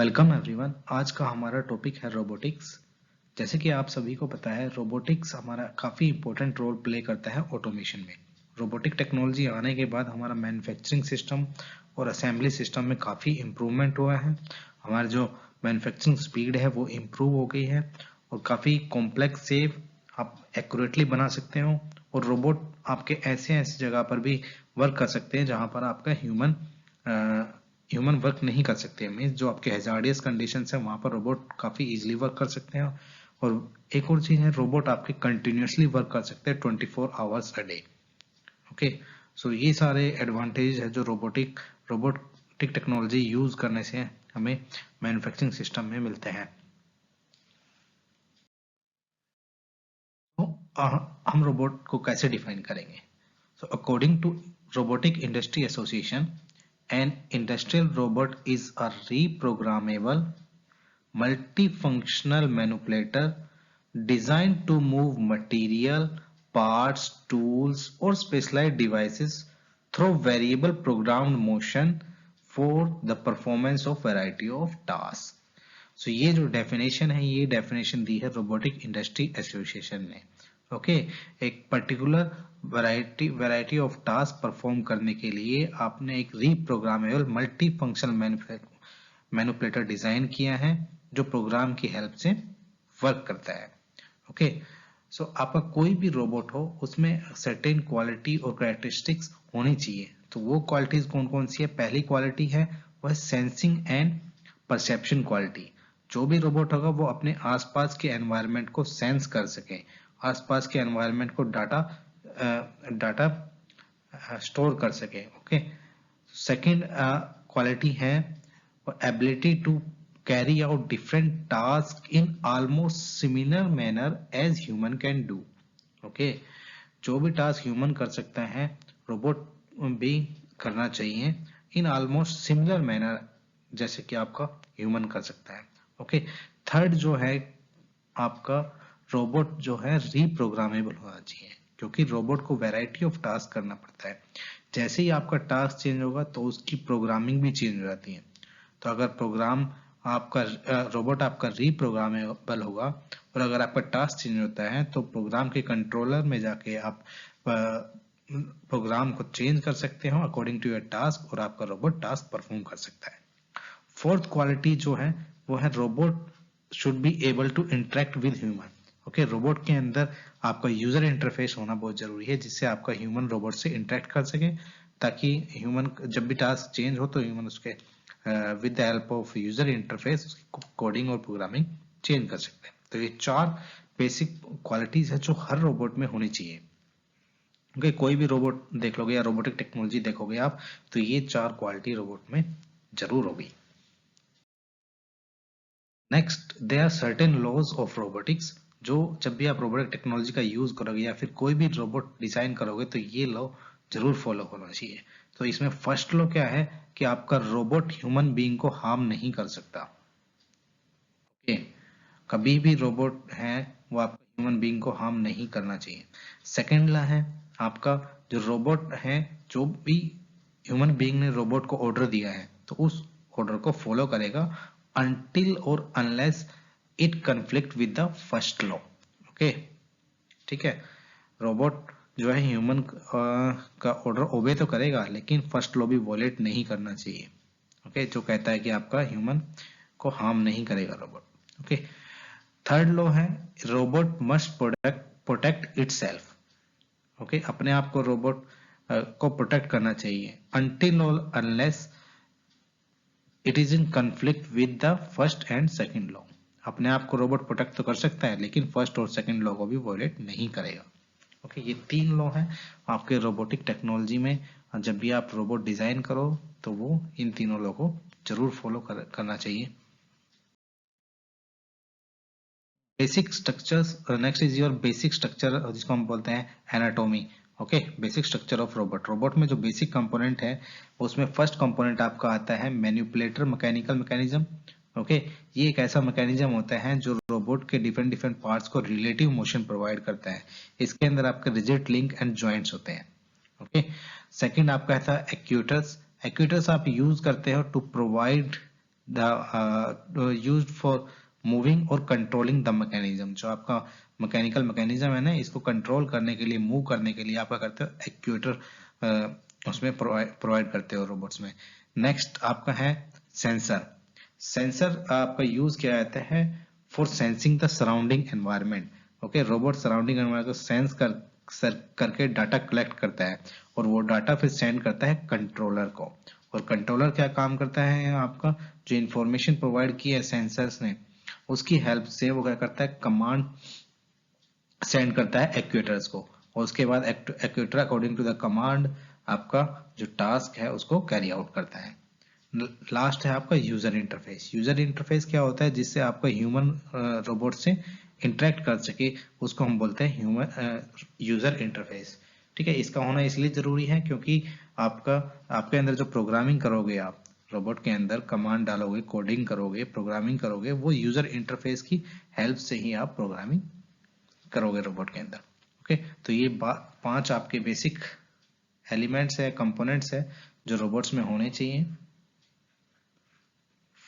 Welcome everyone. आज का हमारा टॉपिक है रोबोटिक्स। जैसे कि आप सभी को पता है, रोबोटिक्स हमारा काफ़ी इंपॉर्टेंट रोल प्ले करता है ऑटोमेशन में। रोबोटिक टेक्नोलॉजी आने के बाद हमारा मैन्युफैक्चरिंग सिस्टम और असेंबली सिस्टम में काफ़ी इम्प्रूवमेंट हुआ है। हमारा जो मैन्युफैक्चरिंग स्पीड है वो इम्प्रूव हो गई है और काफ़ी कॉम्प्लेक्स सेव आप एक्यूरेटली बना सकते हो। और रोबोट आपके ऐसे जगह पर भी वर्क कर सकते हैं जहाँ पर आपका ह्यूमन वर्क नहीं कर सकते। मीन्स जो आपके हैजार्डियस कंडीशंस है वहां पर रोबोट काफी इजीली वर्क कर सकते हैं। और एक और चीज है, रोबोट आपके कंटिन्यूसली वर्क कर सकते हैं 24 आवर्स अ डे। ओके, सो ये सारे एडवांटेज है जो रोबोटिक टेक्नोलॉजी यूज करने से हमें मैन्युफैक्चरिंग सिस्टम में मिलते हैं। तो हम रोबोट को कैसे डिफाइन करेंगे? So according to robotic industry association, an industrial robot is a reprogrammable, multifunctional manipulator designed to move material, parts, tools, or specialized devices through variable programmed motion for the performance of variety of tasks. So ये जो definition है, ये definition दी है robotic industry association ने। Okay, एक particular variety of task perform करने के लिए आपने एक reprogrammable multi functional manipulator design किया है जो प्रोग्राम की हेल्प से वर्क करता है। ओके, सो आपका कोई भी रोबोट हो उसमें सर्टेन क्वालिटी और कैरेक्टरिस्टिक्स होनी चाहिए। तो वो क्वालिटीज कौन कौन सी है? पहली क्वालिटी है वह सेंसिंग एंड परसेप्शन क्वालिटी। जो भी रोबोट होगा वो अपने आसपास के एनवायरनमेंट को सेंस कर सके, आसपास के एनवायरनमेंट को डाटा स्टोर कर सके। ओके, सेकंड क्वालिटी है ability to carry out different task in almost similar manner as human can do. Okay, जो भी टास्क ह्यूमन कर सकता है रोबोट भी करना चाहिए इन ऑलमोस्ट सिमिलर मैनर, जैसे कि आपका ह्यूमन कर सकता है। ओके, थर्ड जो है आपका रोबोट जो है रीप्रोग्रामेबल होना चाहिए, क्योंकि रोबोट को वैरायटी ऑफ टास्क करना पड़ता है। जैसे ही आपका टास्क चेंज होगा तो उसकी प्रोग्रामिंग भी चेंज हो जाती है। तो अगर प्रोग्राम आपका रोबोट आपका रीप्रोग्रामेबल होगा और अगर आपका टास्क चेंज होता है तो प्रोग्राम के कंट्रोलर में जाके आप प्रोग्राम को चेंज कर सकते हो अकॉर्डिंग टू योर टास्क और आपका रोबोट टास्क परफॉर्म कर सकता है। फोर्थ क्वालिटी जो है वो है robot should be able to interact with human. Okay, robot के अंदर आपका यूजर इंटरफेस होना बहुत जरूरी है जिससे आपका ह्यूमन रोबोट से इंटरेक्ट कर सके, ताकि ह्यूमन जब भी टास्क चेंज हो तो ह्यूमन उसके with the help of user interface उसकी कोडिंग और प्रोग्रामिंग चेंज कर सकते हैं। तो ये 4 बेसिक क्वालिटीज है जो हर रोबोट में होनी चाहिए। ओके, कोई भी रोबोट देख लोगे या रोबोटिक टेक्नोलॉजी देखोगे आप तो ये 4 क्वालिटी रोबोट में जरूर होगी। Next, there are certain laws of robotics, जो जब भी आप रोबोटिक टेक्नोलॉजी का यूज करोगे या फिर कोई भी रोबोट डिजाइन करोगे तो ये लॉ जरूर फॉलो होना चाहिए। तो इसमें फर्स्ट लॉ क्या है कि आपका रोबोट ह्यूमन बीइंग को हार्म नहीं कर सकता। ओके, कभी भी रोबोट है वो आपका ह्यूमन बीइंग को हार्म नहीं करना चाहिए। सेकेंड लॉ है आपका, जो रोबोट है, जो भी ह्यूमन बीइंग ने रोबोट को ऑर्डर दिया है तो उस ऑर्डर को फॉलो करेगा until or unless it conflict with the first law। Okay, ठीक है, रोबोट जो है ह्यूमन का ऑर्डर ओबे तो करेगा लेकिन फर्स्ट लॉ भी वॉलेट नहीं करना चाहिए। ओके, जो कहता है कि आपका ह्यूमन को हार्म नहीं करेगा रोबोट। ओके, थर्ड लॉ है robot must protect itself. Okay, अपने आप को रोबोट को प्रोटेक्ट करना चाहिए until or unless it is in conflict with the first and second law. अपने आप को रोबोट प्रोटेक्ट तो कर सकता है लेकिन फर्स्ट और सेकेंड लॉ को भी वॉयलेट नहीं करेगा। ओके, ये 3 लॉ है आपके रोबोटिक टेक्नोलॉजी में। जब भी आप रोबोट डिजाइन करो तो वो इन तीनों लॉ को जरूर फॉलो करना चाहिए। Basic structures, next is your basic structure जिसको हम बोलते हैं anatomy. Okay, basic structure of robot. Robot में जो बेसिक कंपोनेंट है उसमें फर्स्ट कंपोनेंट आपका आता है मैनिपुलेटर मैकेनिकल मैकेनिज्म। ओके, ये एक ऐसा मैकेनिज्म होता है जो रोबोट के डिफरेंट डिफरेंट पार्ट्स को रिलेटिव मोशन प्रोवाइड करता है। इसके अंदर आपके रिजिड लिंक एंड जॉइंट्स होते हैं। ओके, सेकंड आपका है एक्ट्यूएटर्स। एक्ट्यूएटर्स आप यूज करते हो to provide the used for moving और कंट्रोलिंग द मैकेनिज्म। जो आपका मैकेनिकल मैकेनिज्म है ना, इसको कंट्रोल करने के लिए, मूव करने के लिए आपका करते हो एक्चुएटर उसमें प्रोवाइड करते हो रोबोट्स में। नेक्स्ट आपका है सेंसर। सेंसर आपका यूज किया जाता है for sensing the surrounding environment. Okay, robot surrounding environment को सेंस करके डाटा कलेक्ट करता है और वो डाटा फिर सेंड करता है कंट्रोलर को। और कंट्रोलर क्या काम करता है, आपका जो इंफॉर्मेशन प्रोवाइड की है सेंसर्स ने, उसकी हेल्प से वो क्या करता है, कमांड सेंड करता है एक्चुएटर्स को, और उसके बाद actuator according to the command आपका जो टास्क है उसको कैरी आउट करता है। लास्ट है आपका यूजर इंटरफेस। यूजर इंटरफेस क्या होता है, जिससे आपका ह्यूमन रोबोट से इंटरेक्ट कर सके, उसको हम बोलते हैं ह्यूमन यूजर इंटरफेस। ठीक है, इसका होना इसलिए जरूरी है क्योंकि आपके अंदर जो प्रोग्रामिंग करोगे, आप रोबोट के अंदर कमांड डालोगे, कोडिंग करोगे, प्रोग्रामिंग करोगे, वो यूजर इंटरफेस की हेल्प से ही आप प्रोग्रामिंग करोगे रोबोट के अंदर। ओके, तो ये 5 आपके बेसिक एलिमेंट्स है, कंपोनेंट्स है जो रोबोट्स में होने चाहिए।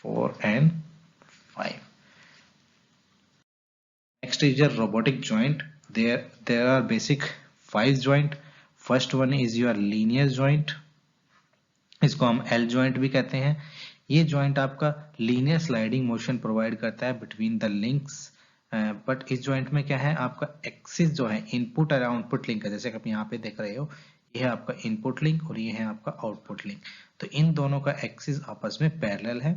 4 and 5. Next is your robotic joint. There are basic 5 joint. First one is your linear joint. इसको हम L joint भी कहते हैं। ये joint आपका linear sliding motion provide करता है between the links. बट इस joint में क्या है, आपका एक्सिस जो है इनपुट और आउटपुट लिंक है, जैसे कि आप यहाँ पे देख रहे हो, ये है आपका इनपुट लिंक और ये है आपका आउटपुट लिंक। तो इन दोनों का एक्सिस आपस में पैरेलल है।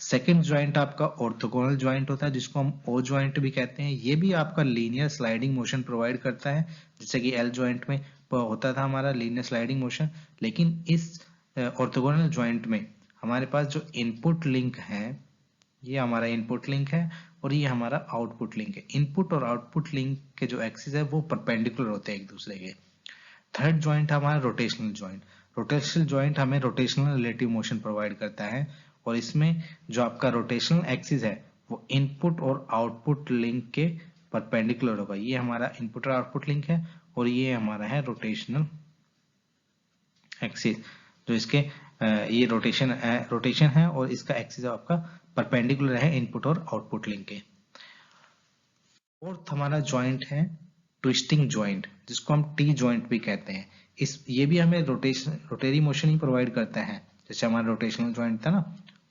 सेकेंड ज्वाइंट आपका ऑर्थोगोनल ज्वाइंट होता है, जिसको हम ओ ज्वाइंट भी कहते हैं। ये भी आपका लीनियर स्लाइडिंग मोशन प्रोवाइड करता है, जैसे कि एल ज्वाइंट में होता था हमारा लीनियर स्लाइडिंग मोशन। लेकिन इस ऑर्थोगोनल ज्वाइंट में हमारे पास जो इनपुट लिंक है, ये हमारा इनपुट लिंक है और ये हमारा आउटपुट लिंक है। इनपुट और आउटपुट लिंक के जो एक्सिस है वो परपेंडिकुलर होते हैं एक दूसरे के। थर्ड ज्वाइंट हमारा रोटेशनल ज्वाइंट। रोटेशनल ज्वाइंट हमें रोटेशनल रिलेटिव मोशन प्रोवाइड करता है, और इसमें जो आपका रोटेशनल एक्सिस है वो इनपुट और आउटपुट लिंक के परपेंडिकुलर होगा। ये हमारा इनपुट और आउटपुट लिंक है और ये हमारा है रोटेशनल एक्सिस, जो इसके ये रोटेशन है और इसका एक्सिस आपका परपेंडिकुलर है इनपुट और आउटपुट लिंक के। फोर्थ हमारा ज्वाइंट है ट्विस्टिंग ज्वाइंट, जिसको हम टी ज्वाइंट भी कहते हैं। ये भी हमें रोटेरी मोशन ही प्रोवाइड करता है, जैसे हमारा रोटेशनल ज्वाइंट था ना,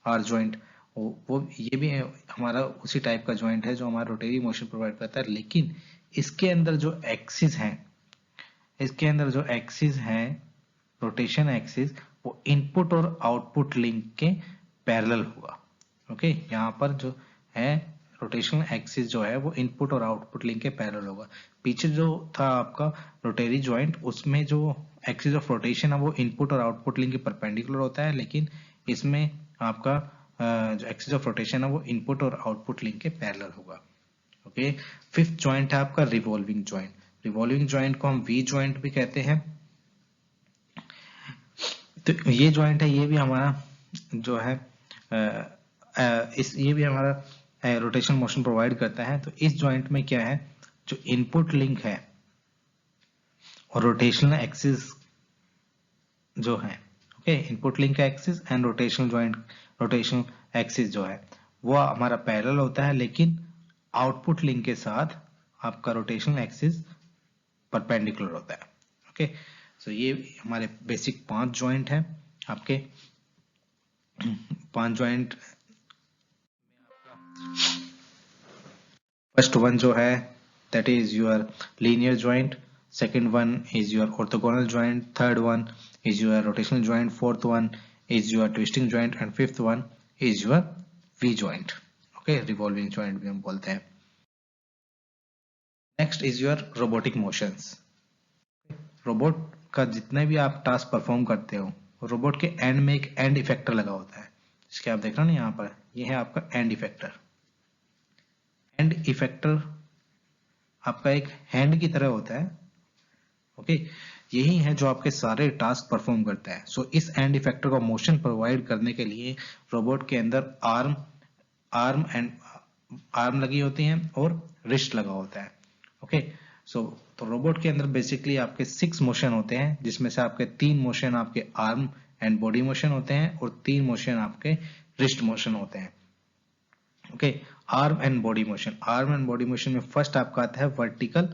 आर ज्वाइंट, वो ये भी हमारा उसी टाइप का ज्वाइंट है जो हमारा रोटेरी मोशन प्रोवाइड करता है। लेकिन इसके अंदर जो एक्सिस है रोटेशन एक्सिस, वो इनपुट और आउटपुट लिंक के पैरेलल होगा। ओके, यहाँ पर जो है रोटेशनल एक्सिस जो है वो इनपुट और आउटपुट लिंक के पैरेलल होगा। पीछे जो था आपका रोटेरी ज्वाइंट, उसमें जो एक्सिस ऑफ रोटेशन है वो इनपुट और आउटपुट लिंक के परपेंडिकुलर होता है, लेकिन इसमें आपका जो एक्सिस ऑफ रोटेशन है वो इनपुट और आउटपुट लिंक के पैरेलल होगा। ओके, फिफ्थ ज्वाइंट है आपका रिवॉल्विंग ज्वाइंट। रिवॉल्विंग ज्वाइंट को हम वी ज्वाइंट भी कहते हैं। तो ये ज्वाइंट है, ये भी हमारा जो है ये भी हमारा रोटेशन मोशन प्रोवाइड करता है। तो इस ज्वाइंट में क्या है, जो इनपुट लिंक है और रोटेशनल एक्सिस जो है, ओके, इनपुट लिंक का एक्सिस एंड रोटेशनल एक्सिस जो है वो हमारा पैरेलल होता है, लेकिन आउटपुट लिंक के साथ आपका रोटेशनल एक्सिस परपेंडिकुलर होता है। ओके, सो ये हमारे बेसिक 5 ज्वाइंट है आपके। 5 ज्वाइंट, फर्स्ट वन जो है that is your linear joint, second one is your orthogonal joint, third one is your rotational joint, fourth one is your twisting joint and fifth one is your V joint. Okay, revolving joint भी हम बोलते हैं। next is your robotic motions. Robot का जितने भी आप task perform करते हो, रोबोट के एंड में एक एंड इफेक्टर लगा होता है, जिसके आप देख रहे हो ना यहाँ पर, ये है आपका एंड इफेक्टर। एंड इफेक्टर आपका एक हैंड की तरह होता है। ओके, यही है जो आपके सारे टास्क परफॉर्म करता है। सो इस एंड इफेक्टर को मोशन प्रोवाइड करने के लिए रोबोट के अंदर आर्म लगी होती हैं और रिस्ट लगा होता है। ओके, सो तो रोबोट के अंदर बेसिकली आपके 6 मोशन होते हैं, जिसमें से आपके 3 मोशन आपके आर्म एंड बॉडी मोशन होते हैं और 3 मोशन आपके रिस्ट मोशन होते हैं। Okay, arm and body motion. Arm and body motion में फर्स्ट आपका आता है vertical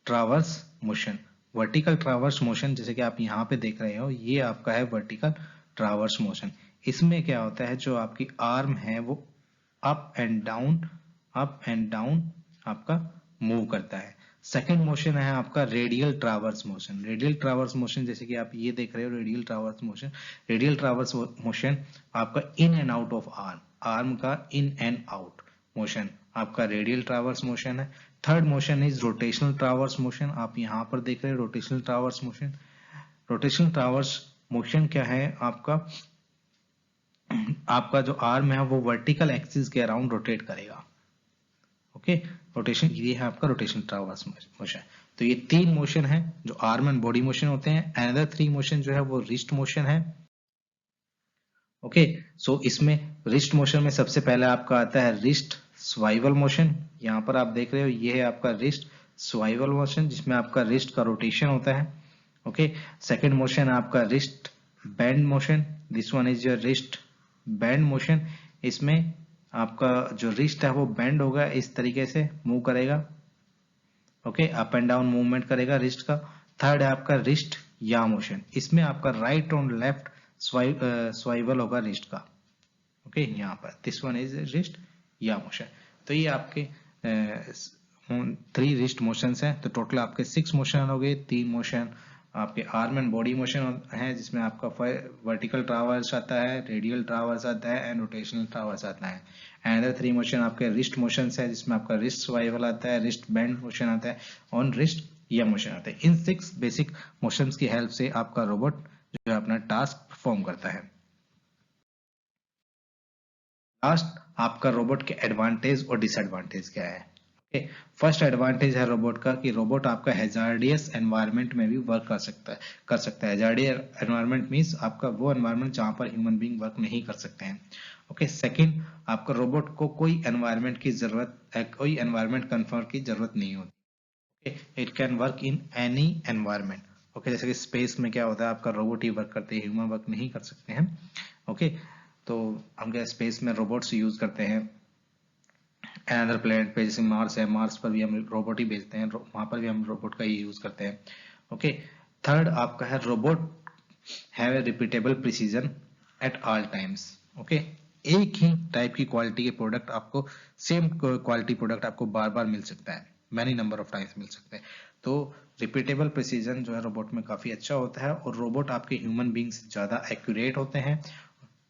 traverse motion. Vertical traverse motion जैसे कि आप यहाँ पे देख रहे हो, ये आपका है वर्टिकल ट्रावर्स मोशन। इसमें क्या होता है, जो आपकी आर्म है वो अप एंड डाउन आपका मूव करता है। सेकंड मोशन है आपका radial traverse motion. Radial traverse motion जैसे कि आप ये देख रहे हो, radial traverse motion. Radial traverse motion आपका in and out of arm, arm का इन एंड आउट मोशन आपका रेडियल ट्रावर्स मोशन है। Third motion is rotational traverse motion. आप यहाँ पर देख रहे हैं rotational traverse motion. Rotational traverse motion क्या है, आपका जो आर्म है वो वर्टिकल एक्सिस के अराउंड रोटेट करेगा। ओके, रोटेशन, ये है आपका रोटेशनल ट्रावर्स मोशन। तो ये 3 मोशन है जो आर्म एंड बॉडी मोशन होते हैं। अनदर 3 मोशन जो है वो रिस्ट मोशन है। ओके, सो इसमें रिस्ट मोशन में सबसे पहले आपका आता है रिस्ट स्वाइवल मोशन। यहाँ पर आप देख रहे हो, ये है आपका रिस्ट स्वाइवल मोशन जिसमें आपका रिस्ट का रोटेशन होता है। ओके, सेकंड मोशन आपका wrist band motion. This one is your wrist band motion. इसमें आपका जो रिस्ट है वो बेंड होगा, इस तरीके से मूव करेगा। Okay, up and down movement करेगा रिस्ट का। थर्ड है आपका रिस्ट या मोशन। इसमें आपका राइट और लेफ्ट स्वाइवल होगा रिस्ट का। ओके, यहाँ पर दिस वन इज रिस्ट या मोशन। तो ये आपके 3 रिस्ट मोशंस हैं। तो टोटल आपके 6 मोशन हो गए। 3 मोशन आपके आर्म एंड बॉडी मोशन है जिसमें आपका वर्टिकल ट्रावर्स आता है, रेडियल ट्रावर्स आता है एंड रोटेशनल ट्रावर्स आता है। अनदर 3 मोशन आपके रिस्ट मोशंस है जिसमें आपका रिस्ट स्वाइवल आता है, रिस्ट बेंड मोशन आता है और रिस्ट या मोशन आता है। इन 6 बेसिक मोशंस की हेल्प से आपका रोबोट जो है अपना टास्क परफॉर्म करता है। लास्ट आपका रोबोट के एडवांटेज और डिसएडवांटेज क्या है। ओके, फर्स्ट एडवांटेज है रोबोट का कि रोबोट आपका हैजार्डियस एनवायरनमेंट में भी वर्क कर सकता है। हैजार्डियस एनवायरनमेंट मींस आपका वो एनवायरनमेंट जहां पर ह्यूमन बीइंग वर्क नहीं कर सकते हैं। ओके, सेकंड, आपका रोबोट को कोई एनवायरनमेंट कंफर्ट की जरूरत नहीं होती। It can work in any environment. Okay, जैसे कि स्पेस में क्या होता है, आपका रोबोट ही वर्क करते हैं, ह्यूमन वर्क नहीं कर सकते हैं। ओके, तो हम क्या स्पेस में रोबोट्स यूज करते हैं। अनदर प्लेनेट पे जैसे मार्स है, मार्स पर भी हम रोबोट ही भेजते हैं, वहां पर भी हम रोबोट का ही यूज करते हैं। ओके, थर्ड आपका है robot have a repeatable precision at all times. Okay, एक ही टाइप की क्वालिटी के प्रोडक्ट आपको, सेम क्वालिटी प्रोडक्ट आपको बार बार मिल सकता है, मैनी नंबर ऑफ टाइम्स मिल सकते हैं। तो रिपीटेबल प्रिसीजन जो है रोबोट में काफी अच्छा होता है और रोबोट आपके ह्यूमन बींग से ज्यादा एक्यूरेट होते हैं।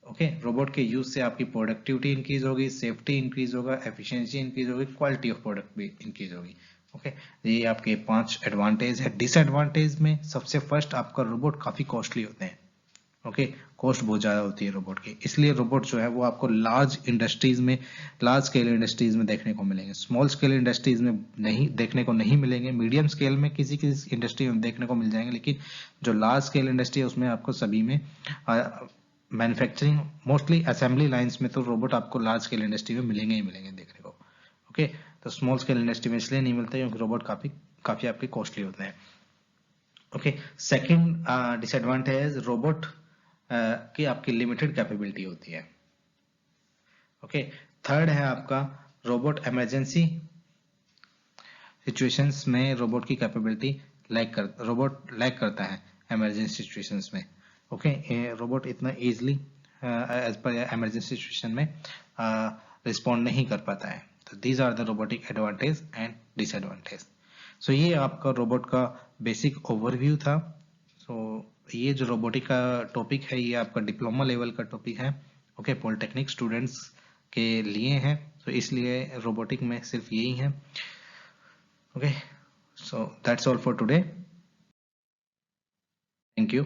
ओके, रोबोट के यूज से आपकी प्रोडक्टिविटी इंक्रीज होगी, सेफ्टी इंक्रीज होगा, एफिशिएंसी इंक्रीज होगी, क्वालिटी ऑफ प्रोडक्ट भी इंक्रीज होगी। ओके, ये आपके 5 एडवांटेज है। डिसएडवांटेज में सबसे फर्स्ट आपका रोबोट काफी कॉस्टली होते हैं। ओके, कॉस्ट बहुत ज्यादा होती है रोबोट की, इसलिए रोबोट जो है वो आपको लार्ज स्केल इंडस्ट्रीज में देखने को मिलेंगे, स्मॉल स्केल इंडस्ट्रीज में नहीं देखने को नहीं मिलेंगे। मीडियम स्केल में किसी किसी इंडस्ट्री में देखने को मिल जाएंगे, लेकिन जो लार्ज स्केल इंडस्ट्री है उसमें आपको सभी में मैन्युफैक्चरिंग मोस्टली असेंबली लाइंस में तो रोबोट आपको लार्ज स्केल इंडस्ट्री में मिलेंगे ही मिलेंगे देखने को। ओके, तो स्मॉल स्केल इंडस्ट्री में इसलिए नहीं मिलते क्योंकि रोबोट काफी आपके कॉस्टली होते हैं। ओके, सेकंड डिसएडवांटेज, रोबोट की आपकी लिमिटेड कैपेबिलिटी होती है। ओके, थर्ड है आपका रोबोट इमरजेंसी सिचुएशंस में रोबोट की कैपेबिलिटी रोबोट लैग करता है इमरजेंसी सिचुएशंस में। ओके, रोबोट इतना इजीली एज पर इमरजेंसी सिचुएशन में रिस्पॉन्ड नहीं कर पाता है। तो these are the robotic advantage and disadvantage. So ये आपका रोबोट का बेसिक ओवरव्यू था। सो ये जो रोबोटिक का टॉपिक है ये आपका डिप्लोमा लेवल का टॉपिक है। ओके, पॉलिटेक्निक स्टूडेंट्स के लिए है, तो इसलिए रोबोटिक में सिर्फ यही है। Okay, so that's all for today. Thank you.